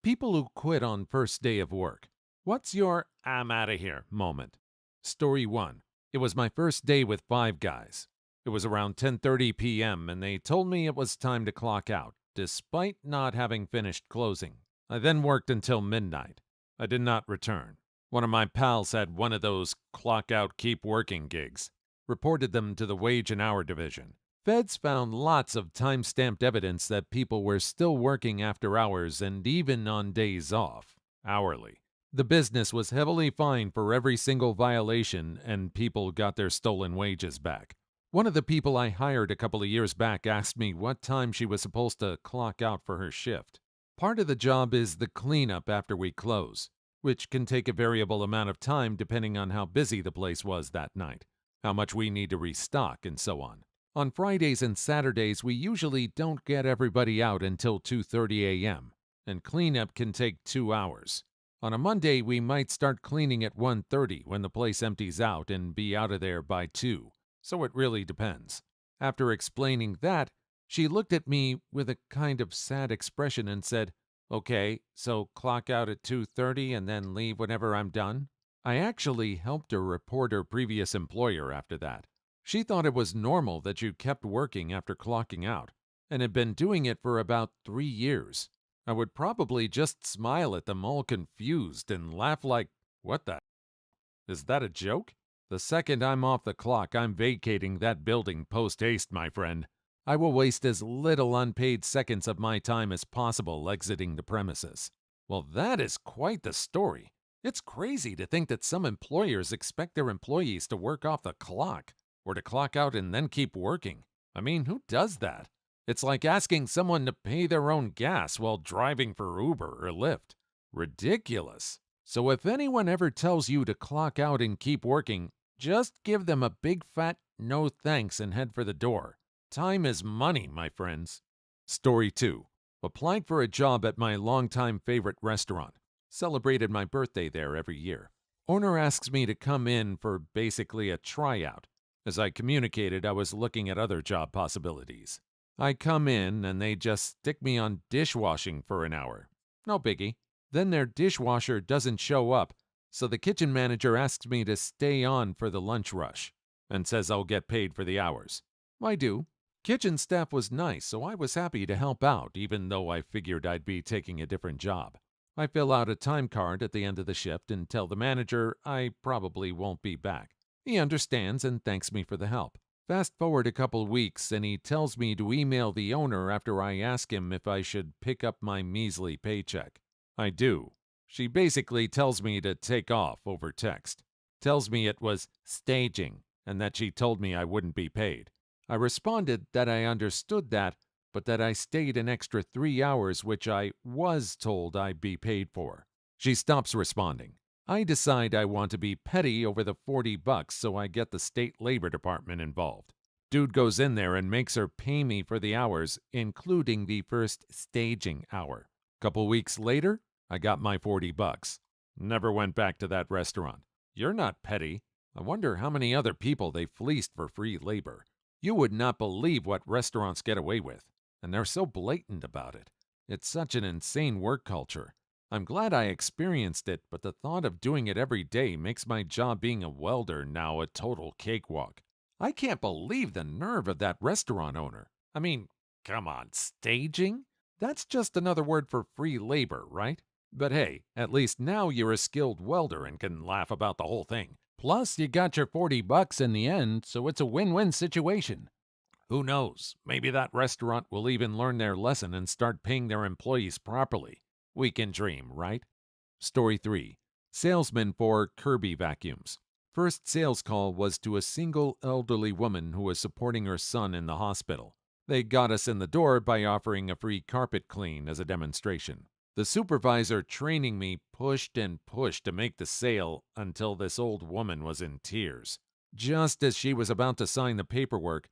People who quit on first day of work. What's your I'm out of here moment? Story 1. It was my first day with five guys. It was around 10:30 p.m. and they told me it was time to clock out, despite not having finished closing. I then worked until midnight. I did not return. One of my pals had one of those clock out, keep working gigs. Reported them to the wage and hour division. Feds found lots of time-stamped evidence that people were still working after hours and even on days off, hourly. The business was heavily fined for every single violation, and people got their stolen wages back. One of the people I hired a couple of years back asked me what time she was supposed to clock out for her shift. Part of the job is the cleanup after we close, which can take a variable amount of time depending on how busy the place was that night, how much we need to restock, and so on. On Fridays and Saturdays, we usually don't get everybody out until 2:30 a.m., and cleanup can take 2 hours. On a Monday, we might start cleaning at 1:30 when the place empties out and be out of there by 2, so it really depends. After explaining that, she looked at me with a kind of sad expression and said, "Okay, so clock out at 2:30 and then leave whenever I'm done?" I actually helped her report her previous employer after that. She thought it was normal that you kept working after clocking out, and had been doing it for about 3 years. I would probably just smile at them all confused and laugh like, "What the? Is that a joke?" The second I'm off the clock, I'm vacating that building post-haste, my friend. I will waste as little unpaid seconds of my time as possible exiting the premises. Well, that is quite the story. It's crazy to think that some employers expect their employees to work off the clock, or to clock out and then keep working. I mean, who does that? It's like asking someone to pay their own gas while driving for Uber or Lyft. Ridiculous. So if anyone ever tells you to clock out and keep working, just give them a big fat no thanks and head for the door. Time is money, my friends. Story 2. Applied for a job at my longtime favorite restaurant. Celebrated my birthday there every year. Owner asks me to come in for basically a tryout. As I communicated, I was looking at other job possibilities. I come in and they just stick me on dishwashing for an hour. No biggie. Then their dishwasher doesn't show up, so the kitchen manager asks me to stay on for the lunch rush and says I'll get paid for the hours. I do. Kitchen staff was nice, so I was happy to help out, even though I figured I'd be taking a different job. I fill out a time card at the end of the shift and tell the manager I probably won't be back. He understands and thanks me for the help. Fast forward a couple weeks and he tells me to email the owner after I ask him if I should pick up my measly paycheck. I do. She basically tells me to take off over text. Tells me it was staging and that she told me I wouldn't be paid. I responded that I understood that, but that I stayed an extra 3 hours which I was told I'd be paid for. She stops responding. I decide I want to be petty over the $40, so I get the state labor department involved. Dude goes in there and makes her pay me for the hours, including the first staging hour. Couple weeks later, I got my $40. Never went back to that restaurant. You're not petty. I wonder how many other people they fleeced for free labor. You would not believe what restaurants get away with, and they're so blatant about it. It's such an insane work culture. I'm glad I experienced it, but the thought of doing it every day makes my job being a welder now a total cakewalk. I can't believe the nerve of that restaurant owner. I mean, come on, staging? That's just another word for free labor, right? But hey, at least now you're a skilled welder and can laugh about the whole thing. Plus, you got your $40 in the end, so it's a win-win situation. Who knows? Maybe that restaurant will even learn their lesson and start paying their employees properly. We can dream, right? Story 3. Salesman for Kirby Vacuums. First sales call was to a single elderly woman who was supporting her son in the hospital. They got us in the door by offering a free carpet clean as a demonstration. The supervisor training me pushed and pushed to make the sale until this old woman was in tears. Just as she was about to sign the paperwork,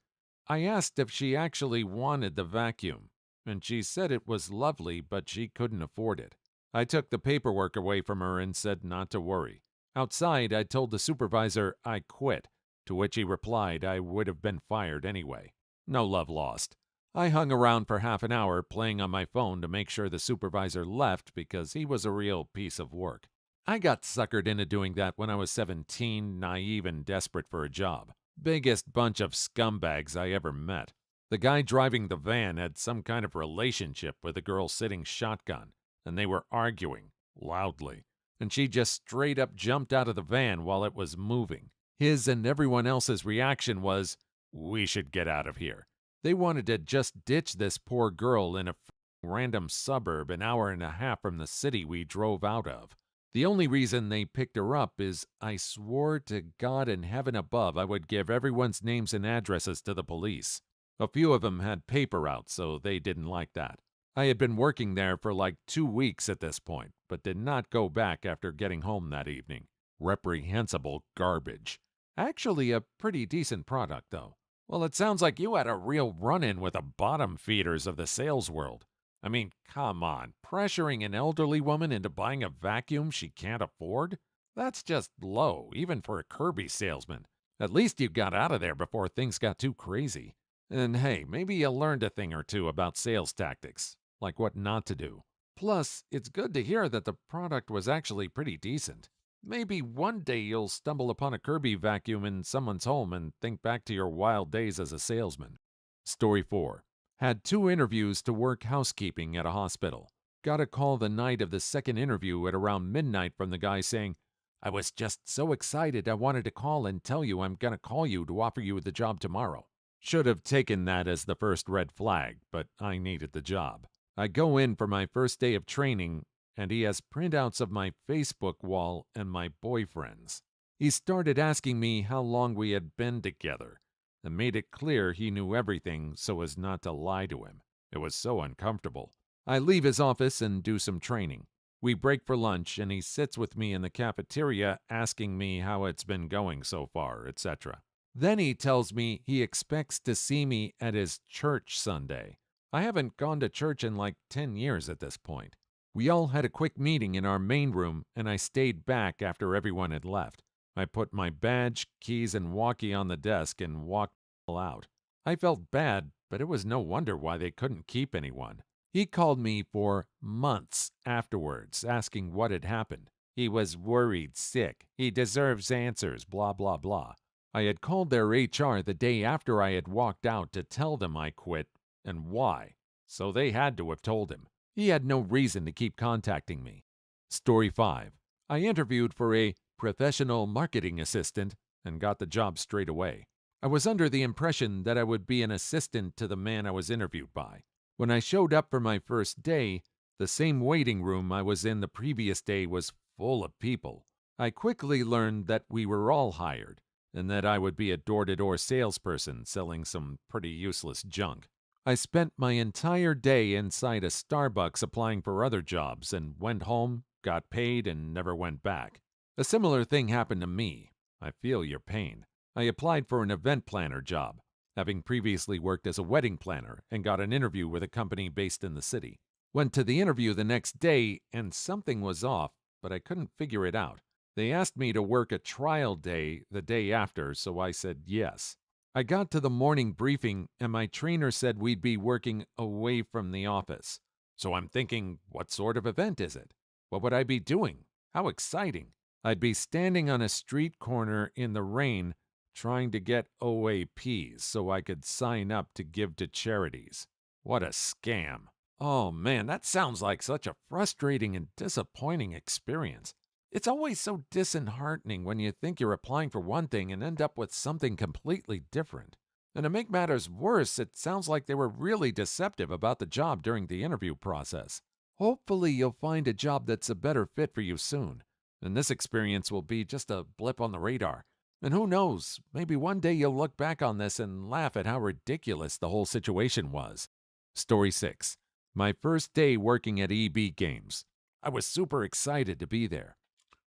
I asked if she actually wanted the vacuum, and she said it was lovely, but she couldn't afford it. I took the paperwork away from her and said not to worry. Outside, I told the supervisor I quit, to which he replied I would have been fired anyway. No love lost. I hung around for half an hour playing on my phone to make sure the supervisor left because he was a real piece of work. I got suckered into doing that when I was 17, naive and desperate for a job. Biggest bunch of scumbags I ever met. The guy driving the van had some kind of relationship with the girl sitting shotgun, and they were arguing loudly. And she just straight up jumped out of the van while it was moving. His and everyone else's reaction was, "We should get out of here." They wanted to just ditch this poor girl in a random suburb an hour and a half from the city we drove out of. The only reason they picked her up is I swore to God in heaven above I would give everyone's names and addresses to the police. A few of them had paper out, so they didn't like that. I had been working there for like 2 weeks at this point, but did not go back after getting home that evening. Reprehensible garbage. Actually, a pretty decent product, though. Well, it sounds like you had a real run-in with the bottom feeders of the sales world. I mean, come on, pressuring an elderly woman into buying a vacuum she can't afford? That's just low, even for a Kirby salesman. At least you got out of there before things got too crazy. And hey, maybe you learned a thing or two about sales tactics, like what not to do. Plus, it's good to hear that the product was actually pretty decent. Maybe one day you'll stumble upon a Kirby vacuum in someone's home and think back to your wild days as a salesman. Story 4. Had 2 interviews to work housekeeping at a hospital. Got a call the night of the second interview at around midnight from the guy saying, "I was just so excited I wanted to call and tell you I'm going to call you to offer you the job tomorrow." Should have taken that as the first red flag, but I needed the job. I go in for my first day of training, and he has printouts of my Facebook wall and my boyfriend's. He started asking me how long we had been together, and made it clear he knew everything so as not to lie to him. It was so uncomfortable. I leave his office and do some training. We break for lunch, and he sits with me in the cafeteria asking me how it's been going so far, etc. Then he tells me he expects to see me at his church Sunday. I haven't gone to church in like 10 years at this point. We all had a quick meeting in our main room, and I stayed back after everyone had left. I put my badge, keys, and walkie on the desk and walked out. I felt bad, but it was no wonder why they couldn't keep anyone. He called me for months afterwards, asking what had happened. He was worried, sick. He deserves answers, blah, blah, blah. I had called their HR the day after I had walked out to tell them I quit and why, so they had to have told him. He had no reason to keep contacting me. Story 5. I interviewed for a professional marketing assistant and got the job straight away. I was under the impression that I would be an assistant to the man I was interviewed by. When I showed up for my first day, the same waiting room I was in the previous day was full of people. I quickly learned that we were all hired, and that I would be a door-to-door salesperson selling some pretty useless junk. I spent my entire day inside a Starbucks applying for other jobs and went home, got paid, and never went back. A similar thing happened to me. I feel your pain. I applied for an event planner job, having previously worked as a wedding planner, and got an interview with a company based in the city. Went to the interview the next day, and something was off, but I couldn't figure it out. They asked me to work a trial day the day after, so I said yes. I got to the morning briefing, and my trainer said we'd be working away from the office. So I'm thinking, what sort of event is it? What would I be doing? How exciting! I'd be standing on a street corner in the rain trying to get OAPs so I could sign up to give to charities. What a scam. Oh man, that sounds like such a frustrating and disappointing experience. It's always so disheartening when you think you're applying for one thing and end up with something completely different. And to make matters worse, it sounds like they were really deceptive about the job during the interview process. Hopefully, you'll find a job that's a better fit for you soon, and this experience will be just a blip on the radar. And who knows, maybe one day you'll look back on this and laugh at how ridiculous the whole situation was. Story 6. My first day working at EB Games. I was super excited to be there.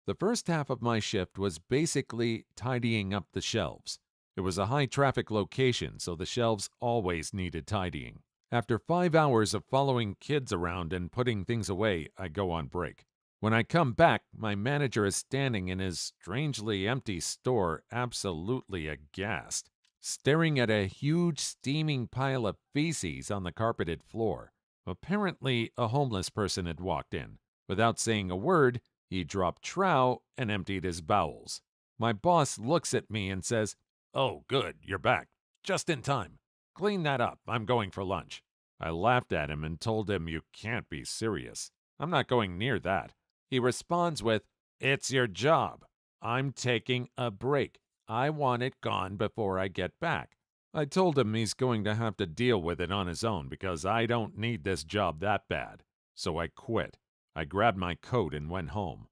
The first half of my shift was basically tidying up the shelves. It was a high-traffic location, so the shelves always needed tidying. After 5 hours of following kids around and putting things away, I go on break. When I come back, my manager is standing in his strangely empty store, absolutely aghast. staring at a huge steaming pile of feces on the carpeted floor. Apparently, a homeless person had walked in. Without saying a word, he dropped trow and emptied his bowels. My boss looks at me and says, "Oh, good, you're back. Just in time. Clean that up. I'm going for lunch." I laughed at him and told him, "You can't be serious. I'm not going near that." He responds with, "It's your job. I'm taking a break. I want it gone before I get back." I told him he's going to have to deal with it on his own because I don't need this job that bad. So I quit. I grabbed my coat and went home.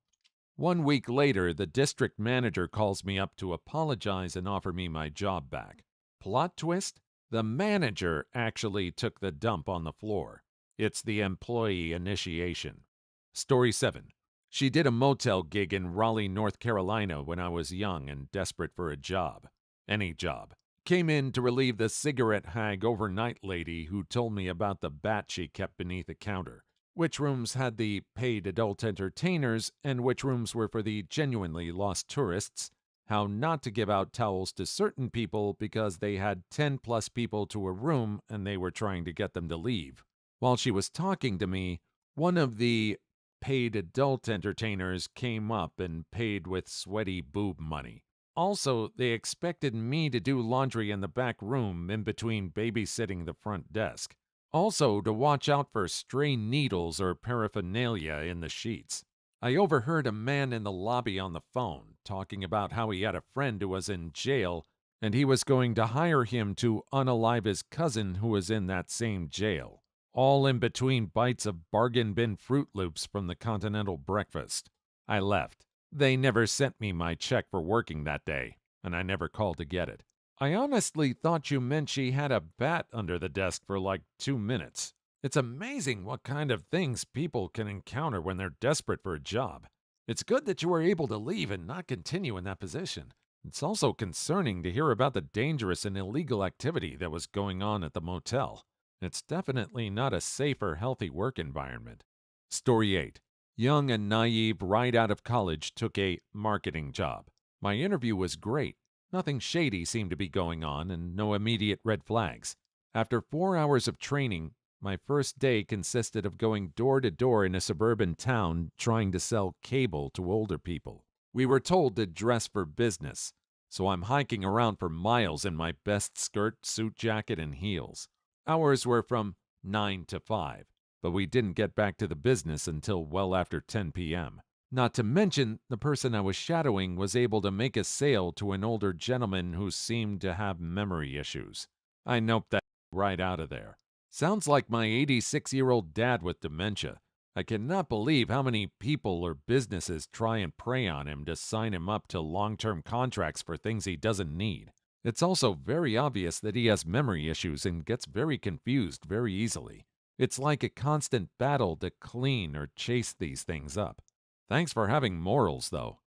1 week later, the district manager calls me up to apologize and offer me my job back. Plot twist? The manager actually took the dump on the floor. It's the employee initiation. Story 7. She did a motel gig in Raleigh, North Carolina when I was young and desperate for a job. Any job. Came in to relieve the cigarette hag overnight lady who told me about the bat she kept beneath the counter, which rooms had the paid adult entertainers and which rooms were for the genuinely lost tourists, how not to give out towels to certain people because they had 10 plus people to a room and they were trying to get them to leave. While she was talking to me, one of the paid adult entertainers came up and paid with sweaty boob money. Also, they expected me to do laundry in the back room in between babysitting the front desk. Also, to watch out for stray needles or paraphernalia in the sheets. I overheard a man in the lobby on the phone talking about how he had a friend who was in jail and he was going to hire him to unalive his cousin who was in that same jail. All in between bites of bargain bin Fruit Loops from the continental breakfast. I left. They never sent me my check for working that day, and I never called to get it. I honestly thought you meant she had a bat under the desk for like 2 minutes. It's amazing what kind of things people can encounter when they're desperate for a job. It's good that you were able to leave and not continue in that position. It's also concerning to hear about the dangerous and illegal activity that was going on at the motel. It's definitely not a safe or healthy work environment. Story 8. Young and naive right out of college took a marketing job. My interview was great. Nothing shady seemed to be going on and no immediate red flags. After 4 hours of training, my first day consisted of going door to door in a suburban town trying to sell cable to older people. We were told to dress for business, so I'm hiking around for miles in my best skirt, suit jacket, and heels. Hours were from 9 to 5, but we didn't get back to the business until well after 10 p.m. Not to mention, the person I was shadowing was able to make a sale to an older gentleman who seemed to have memory issues. I noped that right out of there. Sounds like my 86-year-old dad with dementia. I cannot believe how many people or businesses try and prey on him to sign him up to long-term contracts for things he doesn't need. It's also very obvious that he has memory issues and gets very confused very easily. It's like a constant battle to clean or chase these things up. Thanks for having morals, though.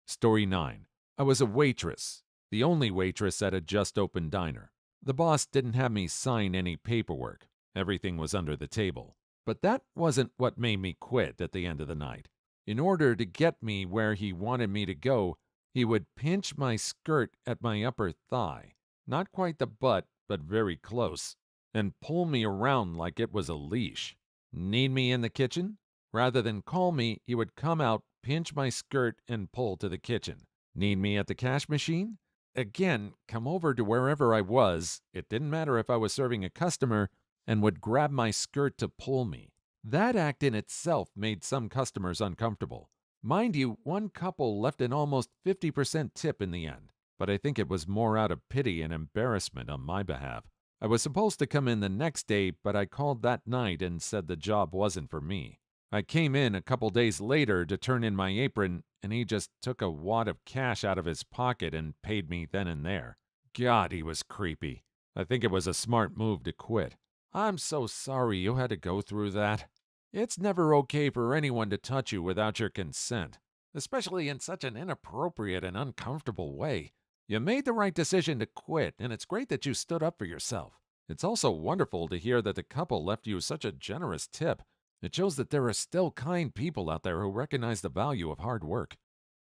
Story 9. I was a waitress, the only waitress at a just-opened diner. The boss didn't have me sign any paperwork. Everything was under the table. But that wasn't what made me quit at the end of the night. In order to get me where he wanted me to go, he would pinch my skirt at my upper thigh, not quite the butt, but very close, and pull me around like it was a leash. Need me in the kitchen? Rather than call me, he would come out, pinch my skirt, and pull to the kitchen. Need me at the cash machine? Again, come over to wherever I was, it didn't matter if I was serving a customer, and would grab my skirt to pull me. That act in itself made some customers uncomfortable. Mind you, one couple left an almost 50% tip in the end, but I think it was more out of pity and embarrassment on my behalf. I was supposed to come in the next day, but I called that night and said the job wasn't for me. I came in a couple days later to turn in my apron, and he just took a wad of cash out of his pocket and paid me then and there. God, he was creepy. I think it was a smart move to quit. I'm so sorry you had to go through that. It's never okay for anyone to touch you without your consent, especially in such an inappropriate and uncomfortable way. You made the right decision to quit, and it's great that you stood up for yourself. It's also wonderful to hear that the couple left you such a generous tip. It shows that there are still kind people out there who recognize the value of hard work.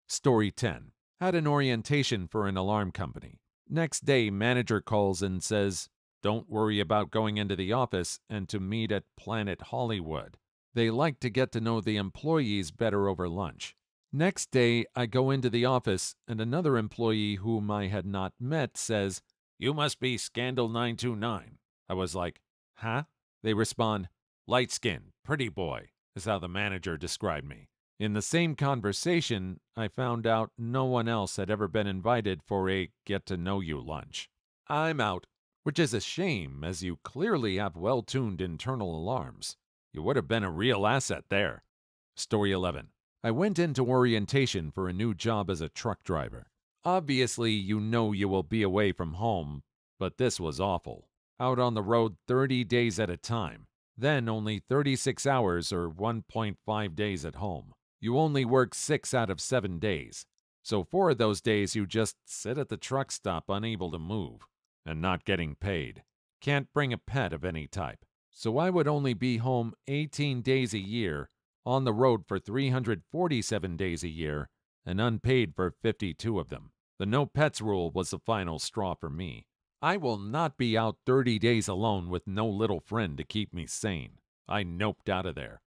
Story 10. Had an orientation for an alarm company. Next day, manager calls and says, don't worry about going into the office and to meet at Planet Hollywood. They like to get to know the employees better over lunch. Next day, I go into the office and another employee whom I had not met says, you must be Scandal 929. I was like, huh? They respond, light skin, pretty boy, is how the manager described me. In the same conversation, I found out no one else had ever been invited for a get-to-know-you lunch. I'm out, which is a shame as you clearly have well-tuned internal alarms. You would have been a real asset there. Story 11. I went into orientation for a new job as a truck driver. Obviously, you know you will be away from home, but this was awful. Out on the road 30 days at a time, then only 36 hours or 1.5 days at home. You only work 6 out of 7 days, so 4 of those days you just sit at the truck stop unable to move and not getting paid. Can't bring a pet of any type. So I would only be home 18 days a year, on the road for 347 days a year, and unpaid for 52 of them. The no pets rule was the final straw for me. I will not be out 30 days alone with no little friend to keep me sane. I noped out of there.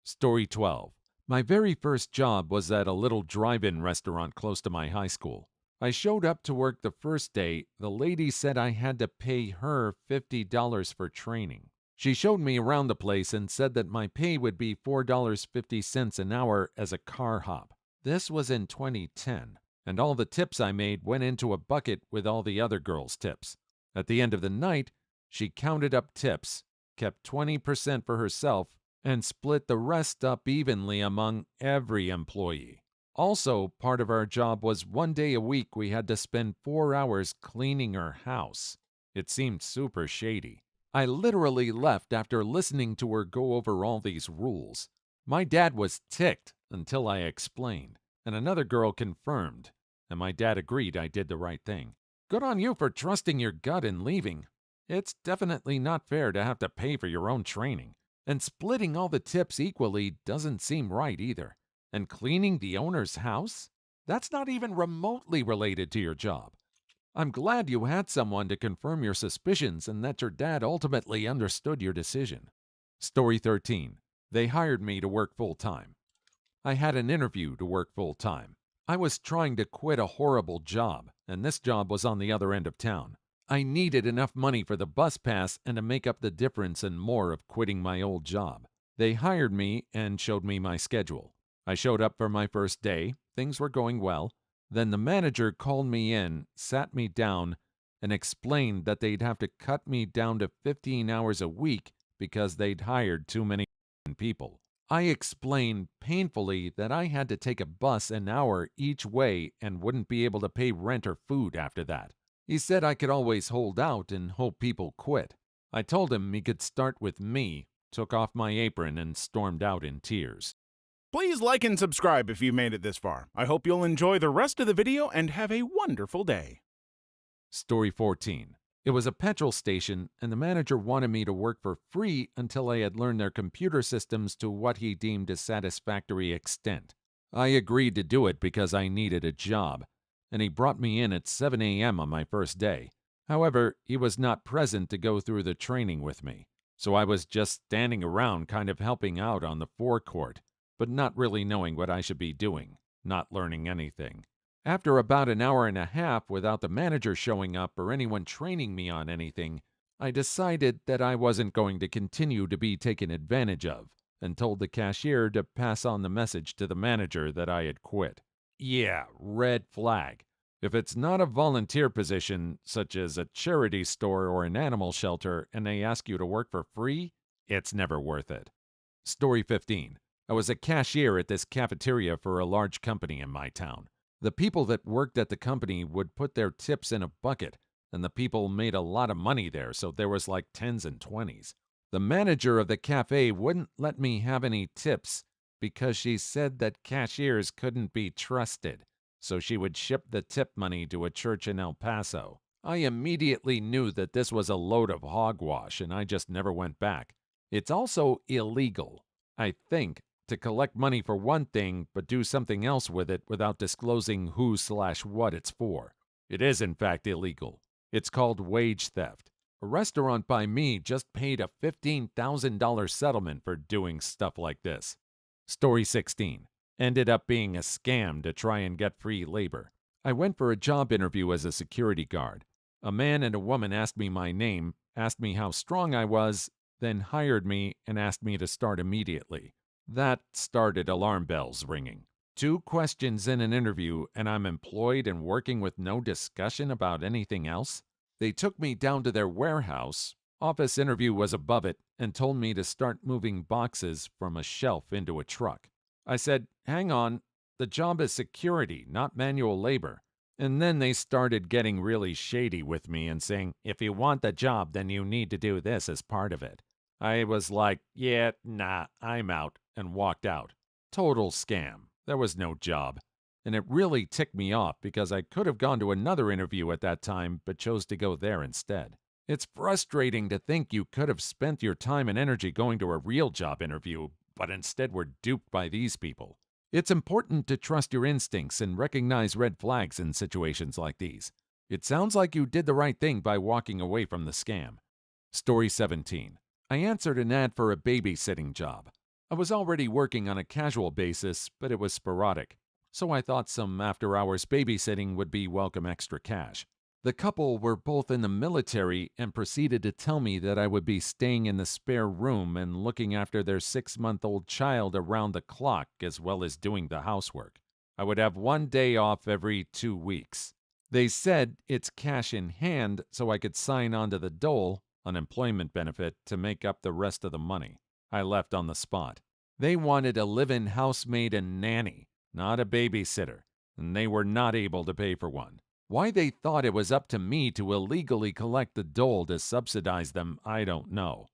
Story 12. My very first job was at a little drive-in restaurant close to my high school. I showed up to work the first day. The lady said I had to pay her $50 for training. She showed me around the place and said that my pay would be $4.50 an hour as a car hop. This was in 2010, and all the tips I made went into a bucket with all the other girls' tips. At the end of the night, she counted up tips, kept 20% for herself, and split the rest up evenly among every employee. Also, part of our job was 1 day a week we had to spend 4 hours cleaning her house. It seemed super shady. I literally left after listening to her go over all these rules. My dad was ticked until I explained, and another girl confirmed, and my dad agreed I did the right thing. Good on you for trusting your gut and leaving. It's definitely not fair to have to pay for your own training. And splitting all the tips equally doesn't seem right either. And cleaning the owner's house? That's not even remotely related to your job. I'm glad you had someone to confirm your suspicions and that your dad ultimately understood your decision. Story 13. They hired me to work full-time. I had an interview to work full-time. I was trying to quit a horrible job, and this job was on the other end of town. I needed enough money for the bus pass and to make up the difference and more of quitting my old job. They hired me and showed me my schedule. I showed up for my first day. Things were going well. Then the manager called me in, sat me down, and explained that they'd have to cut me down to 15 hours a week because they'd hired too many people. I explained painfully that I had to take a bus an hour each way and wouldn't be able to pay rent or food after that. He said I could always hold out and hope people quit. I told him he could start with me, took off my apron, and stormed out in tears. Please like and subscribe if you made it this far. I hope you'll enjoy the rest of the video and have a wonderful day. Story 14. It was a petrol station, and the manager wanted me to work for free until I had learned their computer systems to what he deemed a satisfactory extent. I agreed to do it because I needed a job, and he brought me in at 7 a.m. on my first day. However, he was not present to go through the training with me, so I was just standing around kind of helping out on the forecourt, but not really knowing what I should be doing, not learning anything. After about an hour and a half without the manager showing up or anyone training me on anything, I decided that I wasn't going to continue to be taken advantage of, and told the cashier to pass on the message to the manager that I had quit. Yeah, red flag. If it's not a volunteer position, such as a charity store or an animal shelter, and they ask you to work for free, it's never worth it. Story 15. I was a cashier at this cafeteria for a large company in my town. The people that worked at the company would put their tips in a bucket, and the people made a lot of money there, so there was like 10s and 20s. The manager of the cafe wouldn't let me have any tips because she said that cashiers couldn't be trusted, so she would ship the tip money to a church in El Paso. I immediately knew that this was a load of hogwash, and I just never went back. It's also illegal, I think, to collect money for one thing but do something else with it without disclosing who/what it's for. It is, in fact, illegal. It's called wage theft. A restaurant by me just paid a $15,000 settlement for doing stuff like this. Story 16. Ended up being a scam to try and get free labor. I went for a job interview as a security guard. A man and a woman asked me my name, asked me how strong I was, then hired me and asked me to start immediately. That started alarm bells ringing. 2 questions in an interview, and I'm employed and working with no discussion about anything else? They took me down to their warehouse. Office interview was above it and told me to start moving boxes from a shelf into a truck. I said, "Hang on, the job is security, not manual labor." And then they started getting really shady with me and saying, "If you want the job, then you need to do this as part of it." I was like, "Yeah, nah, I'm out," and walked out. Total scam. There was no job. And it really ticked me off because I could have gone to another interview at that time but chose to go there instead. It's frustrating to think you could have spent your time and energy going to a real job interview, but instead were duped by these people. It's important to trust your instincts and recognize red flags in situations like these. It sounds like you did the right thing by walking away from the scam. Story 17. I answered an ad for a babysitting job. I was already working on a casual basis, but it was sporadic, so I thought some after-hours babysitting would be welcome extra cash. The couple were both in the military and proceeded to tell me that I would be staying in the spare room and looking after their 6-month-old child around the clock as well as doing the housework. I would have 1 day off every 2 weeks. They said it's cash in hand so I could sign on to the dole, unemployment benefit, to make up the rest of the money. I left on the spot. They wanted a live-in housemaid and nanny, not a babysitter, and they were not able to pay for one. Why they thought it was up to me to illegally collect the dole to subsidize them, I don't know.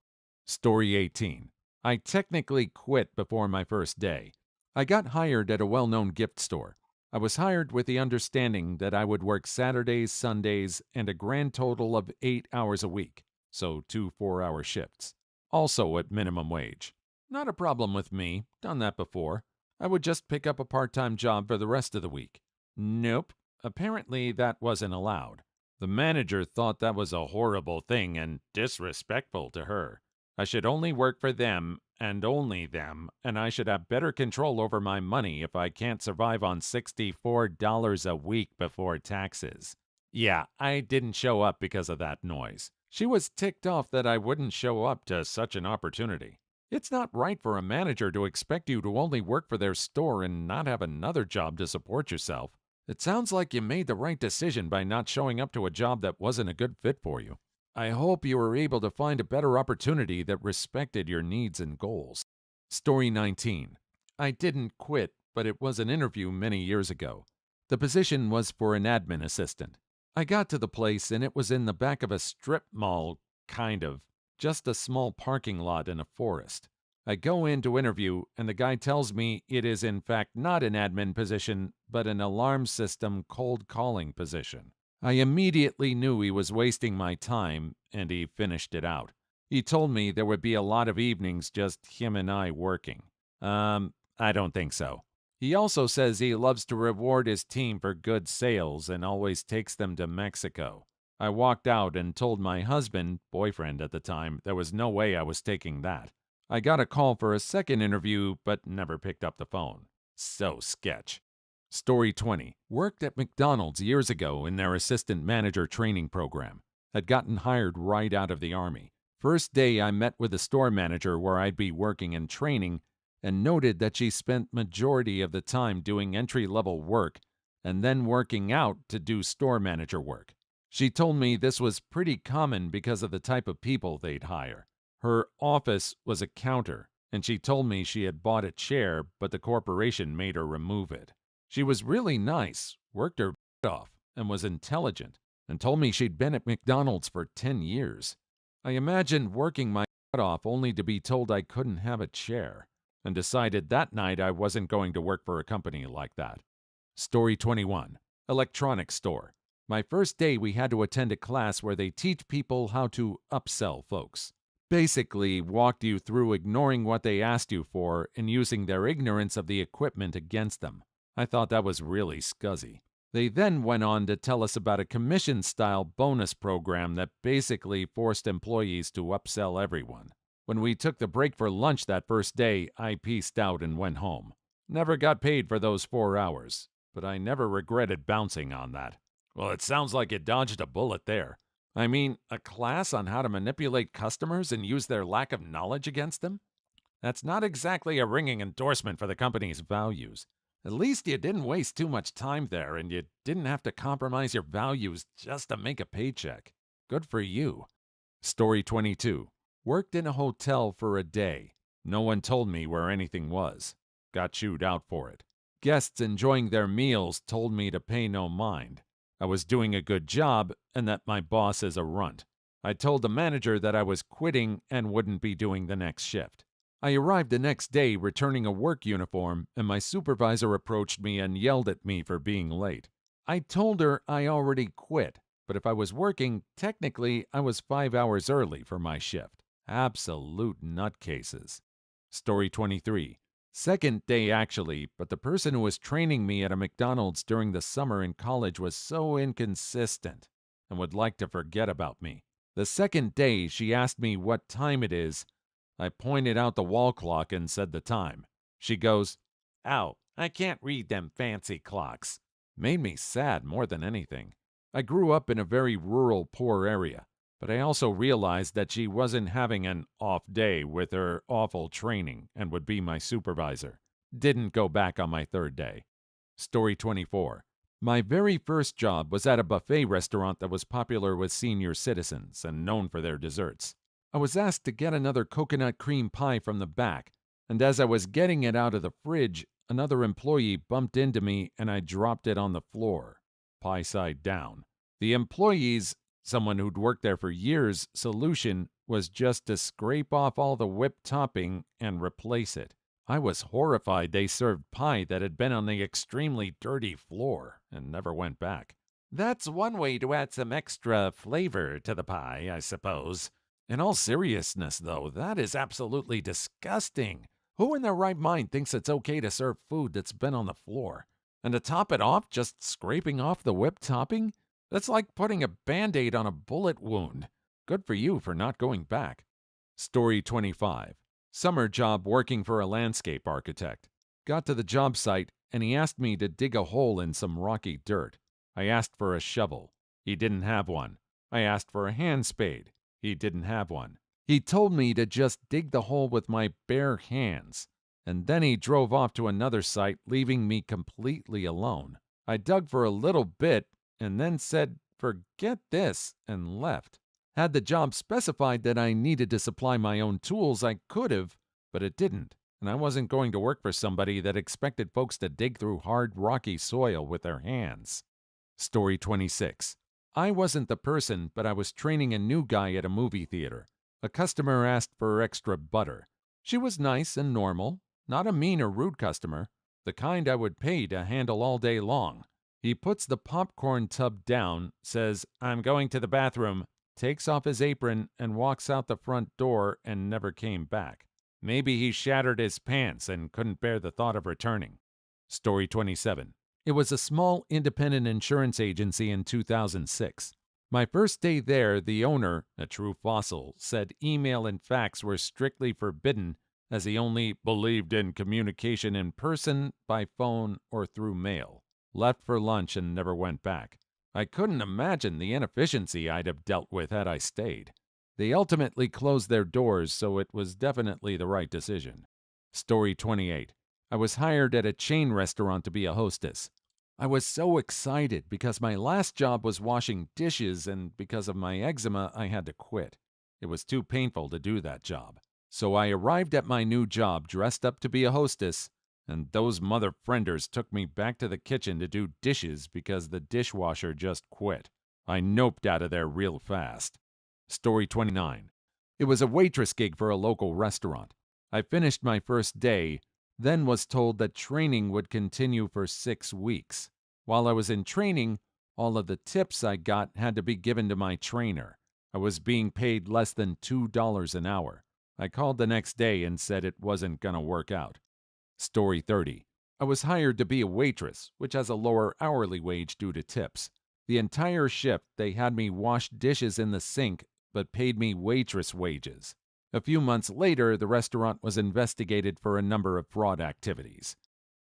Story 18. I technically quit before my first day. I got hired at a well-known gift store. I was hired with the understanding that I would work Saturdays, Sundays, and a grand total of 8 hours a week, so 2 4-hour shifts. Also at minimum wage. Not a problem with me, done that before. I would just pick up a part-time job for the rest of the week. Nope, apparently that wasn't allowed. The manager thought that was a horrible thing and disrespectful to her. I should only work for them and only them, and I should have better control over my money if I can't survive on $64 a week before taxes. Yeah, I didn't show up because of that noise. She was ticked off that I wouldn't show up to such an opportunity. It's not right for a manager to expect you to only work for their store and not have another job to support yourself. It sounds like you made the right decision by not showing up to a job that wasn't a good fit for you. I hope you were able to find a better opportunity that respected your needs and goals. Story 19. I didn't quit, but it was an interview many years ago. The position was for an admin assistant. I got to the place and it was in the back of a strip mall, kind of. Just a small parking lot in a forest. I go in to interview, and the guy tells me it is in fact not an admin position, but an alarm system cold calling position. I immediately knew he was wasting my time, and he finished it out. He told me there would be a lot of evenings just him and I working. I don't think so. He also says he loves to reward his team for good sales and always takes them to Mexico. I walked out and told my husband, boyfriend at the time, there was no way I was taking that. I got a call for a second interview, but never picked up the phone. So sketch. Story 20. Worked at McDonald's years ago in their assistant manager training program. Had gotten hired right out of the Army. First day I met with the store manager where I'd be working and training, and noted that she spent majority of the time doing entry-level work and then working out to do store manager work. She told me this was pretty common because of the type of people they'd hire. Her office was a counter, and she told me she had bought a chair, but the corporation made her remove it. She was really nice, worked her butt off, and was intelligent, and told me she'd been at McDonald's for 10 years. I imagined working my butt off only to be told I couldn't have a chair, and decided that night I wasn't going to work for a company like that. Story 21. Electronics store. My first day we had to attend a class where they teach people how to upsell folks. Basically walked you through ignoring what they asked you for and using their ignorance of the equipment against them. I thought that was really scuzzy. They then went on to tell us about a commission style bonus program that basically forced employees to upsell everyone. When we took the break for lunch that first day, I peaced out and went home. Never got paid for those 4 hours, but I never regretted bouncing on that. Well, it sounds like you dodged a bullet there. I mean, a class on how to manipulate customers and use their lack of knowledge against them? That's not exactly a ringing endorsement for the company's values. At least you didn't waste too much time there and you didn't have to compromise your values just to make a paycheck. Good for you. Story 22. Worked in a hotel for a day. No one told me where anything was. Got chewed out for it. Guests enjoying their meals told me to pay no mind. I was doing a good job and that my boss is a runt. I told the manager that I was quitting and wouldn't be doing the next shift. I arrived the next day returning a work uniform, and my supervisor approached me and yelled at me for being late. I told her I already quit, but if I was working, technically I was 5 hours early for my shift. Absolute nutcases. Story 23. Second day actually, but the person who was training me at a McDonald's during the summer in college was so inconsistent and would like to forget about me. The second day, she asked me what time it is. I pointed out the wall clock and said the time. She goes, "Ow, I can't read them fancy clocks." Made me sad more than anything. I grew up in a very rural, poor area, but I also realized that she wasn't having an off day with her awful training and would be my supervisor. Didn't go back on my third day. Story 24. My very first job was at a buffet restaurant that was popular with senior citizens and known for their desserts. I was asked to get another coconut cream pie from the back, and as I was getting it out of the fridge, another employee bumped into me and I dropped it on the floor, pie side down. The employee's, someone who'd worked there for years, solution was just to scrape off all the whipped topping and replace it. I was horrified they served pie that had been on the extremely dirty floor and never went back. That's one way to add some extra flavor to the pie, I suppose. In all seriousness, though, that is absolutely disgusting. Who in their right mind thinks it's okay to serve food that's been on the floor? And to top it off, just scraping off the whipped topping? That's like putting a band-aid on a bullet wound. Good for you for not going back. Story 25. Summer job working for a landscape architect. Got to the job site, and he asked me to dig a hole in some rocky dirt. I asked for a shovel. He didn't have one. I asked for a hand spade. He didn't have one. He told me to just dig the hole with my bare hands, and then he drove off to another site, leaving me completely alone. I dug for a little bit and then said, "Forget this," and left. Had the job specified that I needed to supply my own tools, I could have, but it didn't, and I wasn't going to work for somebody that expected folks to dig through hard, rocky soil with their hands. Story 26. I wasn't the person, but I was training a new guy at a movie theater. A customer asked for extra butter. She was nice and normal, not a mean or rude customer, the kind I would pay to handle all day long. He puts the popcorn tub down, says, "I'm going to the bathroom," takes off his apron and walks out the front door and never came back. Maybe he shattered his pants and couldn't bear the thought of returning. Story 27. It was a small independent insurance agency in 2006. My first day there, the owner, a true fossil, said email and fax were strictly forbidden as he only believed in communication in person, by phone, or through mail. Left for lunch and never went back. I couldn't imagine the inefficiency I'd have dealt with had I stayed. They ultimately closed their doors, so it was definitely the right decision. Story 28. I was hired at a chain restaurant to be a hostess. I was so excited because my last job was washing dishes, and because of my eczema, I had to quit. It was too painful to do that job. So I arrived at my new job dressed up to be a hostess, and those mother frienders took me back to the kitchen to do dishes because the dishwasher just quit. I noped out of there real fast. Story 29. It was a waitress gig for a local restaurant. I finished my first day, then was told that training would continue for 6 weeks. While I was in training, all of the tips I got had to be given to my trainer. I was being paid less than $2 an hour. I called the next day and said it wasn't going to work out. Story 30. I was hired to be a waitress, which has a lower hourly wage due to tips. The entire shift, they had me wash dishes in the sink, but paid me waitress wages. A few months later, the restaurant was investigated for a number of fraud activities.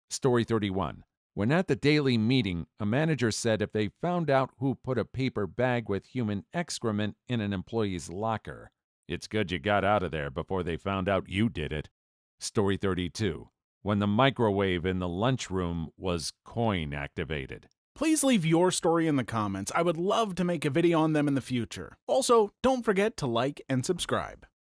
Story 31. When at the daily meeting, a manager said if they found out who put a paper bag with human excrement in an employee's locker, it's good you got out of there before they found out you did it. Story 32. When the microwave in the lunchroom was coin activated. Please leave your story in the comments. I would love to make a video on them in the future. Also, don't forget to like and subscribe.